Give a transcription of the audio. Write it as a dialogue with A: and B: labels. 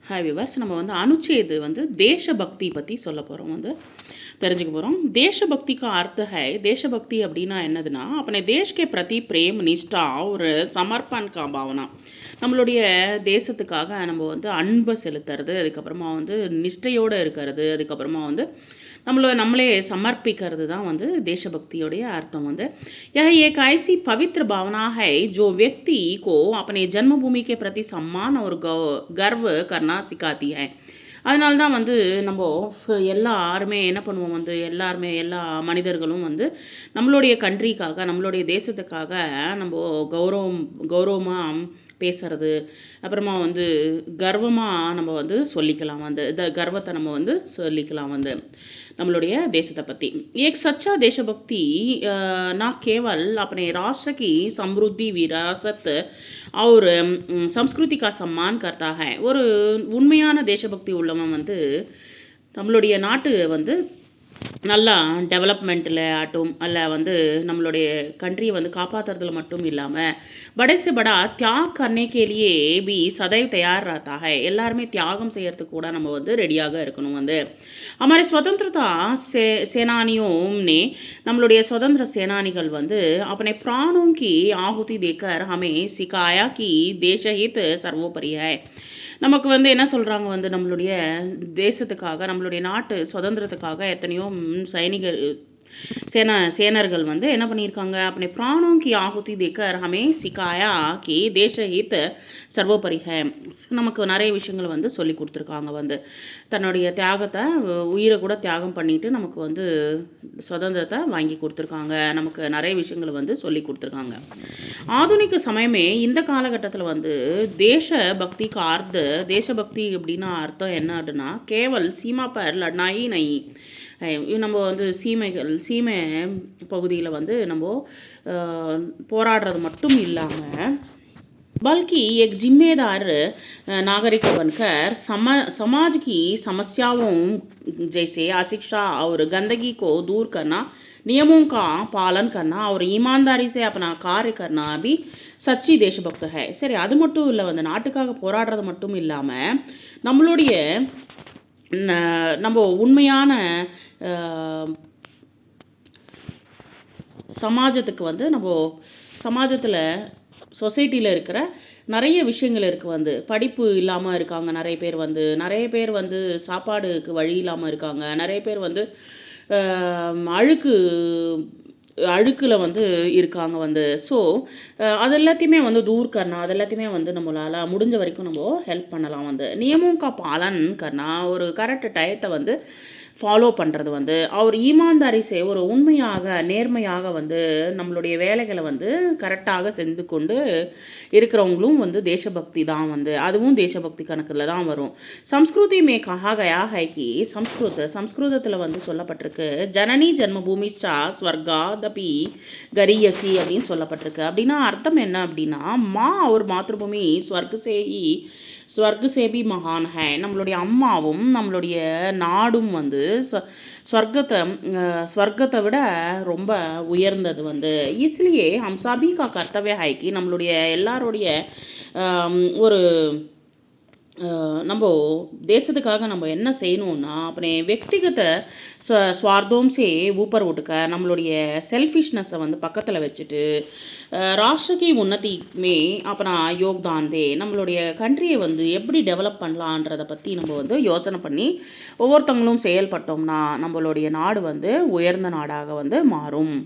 A: Hi viewers, நம்ம வந்து அனுச்சேது வந்து தேசபக்தி பற்றி சொல்ல போகிறோம், வந்து தெரிஞ்சுக்க போகிறோம். देशभक्ति का अर्थ है, देशभक्ति அப்படின்னா என்னதுன்னா अपने देश के प्रति प्रेम निष्ठा और समर्पण का भावना. நம்மளுடைய தேசத்துக்காக நம்ம வந்து அன்பை செலுத்துறது, அதுக்கப்புறமா வந்து நிஷ்டையோடு இருக்கிறது, அதுக்கப்புறமா வந்து நம்மளே சமர்ப்பிக்கிறது தான் வந்து தேசபக்தியோடைய அர்த்தம். வந்து यह एक ऐसी पवित्र भावना है जो व्यक्ति को अपने जन्मभूमि के प्रति सम्मान और गर्व करना सिखाती है. அதனால தான் வந்து நம்ம எல்லாருமே என்ன பண்ணுவோம், வந்து எல்லா மனிதர்களும் வந்து நம்மளுடைய கண்ட்ரிக்காக, நம்மளுடைய தேசத்துக்காக நம்ம கௌரவமாக பேசுறது, அப்புறமா வந்து கர்வமாக நம்ம வந்து சொல்லிக்கலாம், வந்து கர்வத்தை நம்ம வந்து சொல்லிக்கலாம் வந்து நம்மளுடைய தேசத்தை பற்றி. एक सच्चा देशभक्ति ना केवल अपने राष्ट्र की समृद्धि विरासत और संस्कृति का सम्मान करता है. ஒரு உண்மையான தேசபக்தி உள்ளவன் வந்து நம்மளுடைய நாட்டு வந்து நல்லா டெவலப்மெண்ட்டில் ஆட்டும் அல்ல வந்து நம்மளுடைய கண்ட்ரியை வந்து காப்பாற்றுறதுல மட்டும் இல்லாமல் बड़े से बड़ा त्याग करने के लिए भी सदैव तैयार रहता है. எல்லாருமே தியாகம் செய்யறதுக்கு கூட நம்ம வந்து ரெடியாக இருக்கணும். வந்து हमारे स्वतंत्रता सेनानियों ने நம்மளுடைய சுதந்திர சேனானிகள் வந்து अपने प्राणों की आहुति देकर हमें सिखाया कि देशहित सर्वोपरि है. நமக்கு வந்து என்ன சொல்கிறாங்க, வந்து நம்மளுடைய தேசத்துக்காக, நம்மளுடைய நாட்டு சுதந்திரத்துக்காக எத்தனையோ சேனர்கள் வந்து என்ன பண்ணியிருக்காங்க, अपने प्राणों की आहुति देकर हमें सिखाया कि देशहित सर्वोपरि है. நமக்கு நிறைய விஷயங்கள் வந்து சொல்லி கொடுத்துருக்காங்க. வந்து தன்னுடைய தியாகத்தை, உயிரை கூட தியாகம் பண்ணிட்டு நமக்கு வந்து சுதந்திரத்தை வாங்கி கொடுத்துருக்காங்க. நமக்கு நிறைய விஷயங்களை வந்து சொல்லி கொடுத்துருக்காங்க. ஆதுனிக சமயமே இந்த காலகட்டத்தில் வந்து தேசபக்தி கார்து, தேசபக்தி அப்படின்னா அர்த்தம் என்ன அப்படின்னா, கேவல் சீமா பர் லடாயி நை. நம்ம வந்து சீமை பகுதியில் வந்து நம்ம போராடுறது மட்டும் இல்லாமல் बल्कि एक जिम्मेदार नागरिक बनकर समाज की समस्याओं जैसे अशिक्षा और गंदगी को दूर करना, नियमों का पालन करना और ईमानदारी से अपना कार्य करना भी सच्ची देशभक्त है. சரி, அது மட்டும் இல்லை, வந்து நாட்டுக்காக போராடுறது மட்டும் இல்லாமல் நம்ம உண்மையான சமாஜத்துக்கு வந்து நம்ம சமாஜத்தில் சொசைட்டியில் இருக்கிற நிறைய விஷயங்கள் இருக்குது. வந்து படிப்பு இல்லாமல் இருக்காங்க நிறைய பேர் வந்து சாப்பாடுக்கு வழி இல்லாமல் இருக்காங்க, நிறைய பேர் வந்து அழுக்கில் வந்து இருக்காங்க. வந்து ஸோ அது எல்லாத்தையுமே வந்து தூர் கர்னா, அது எல்லாத்தையுமே வந்து நம்மளால் முடிஞ்ச வரைக்கும் நம்ம ஹெல்ப் பண்ணலாம். வந்து நியமம் கா பாலன் கர்னா, ஒரு கரெக்ட் டயத்தை வந்து ஃபாலோ பண்ணுறது, வந்து அவர் ஈமான்தாரி ஒரு உண்மையாக நேர்மையாக வந்து நம்மளுடைய வேலைகளை வந்து கரெக்டாக செஞ்சு கொண்டு இருக்கிறவங்களும் வந்து தேசபக்தி தான். வந்து அதுவும் தேசபக்தி கணக்கில் தான் வரும். சம்ஸ்கிருதி மே கஹா கயா ஹை கி, சம்ஸ்கிருதத்தில் வந்து சொல்லப்பட்டிருக்கு, ஜனனி ஜன்மபூமிச்சா ஸ்வர்கா தபி கரியசி அப்படின்னு சொல்லப்பட்டிருக்கு. அப்படின்னா அர்த்தம் என்ன அப்படின்னா, மா ஒரு மாத்ருபூமி ஸ்வர்கசேபி மகான் ஹை. நம்மளுடைய அம்மாவும் நம்மளுடைய நாடும் வந்து ஸ்வர்க்கத்தை விட ரொம்ப உயர்ந்தது. வந்து इसलिए हम सभी का कर्तव्य है कि நம்மளுடைய எல்லாருடைய ஒரு நம்ம தேசத்துக்காக நம்ம என்ன செய்யணும்னா, अपने व्यक्तिगत स्वार्थों से ऊपर उठकर நம்மளுடைய செல்ஃபிஷ்னஸை வந்து பக்கத்தில் வச்சுட்டு ராஷ்டிர கி உன்னதி மே अपना யோக்தான் தே, நம்மளுடைய கண்ட்ரியை வந்து எப்படி டெவலப் பண்ணலான்றதை பற்றி நம்ம வந்து யோசனை பண்ணி ஒவ்வொருத்தவங்களும் செயல்பட்டோம்னா நம்மளுடைய நாடு வந்து உயர்ந்த நாடாக வந்து மாறும்.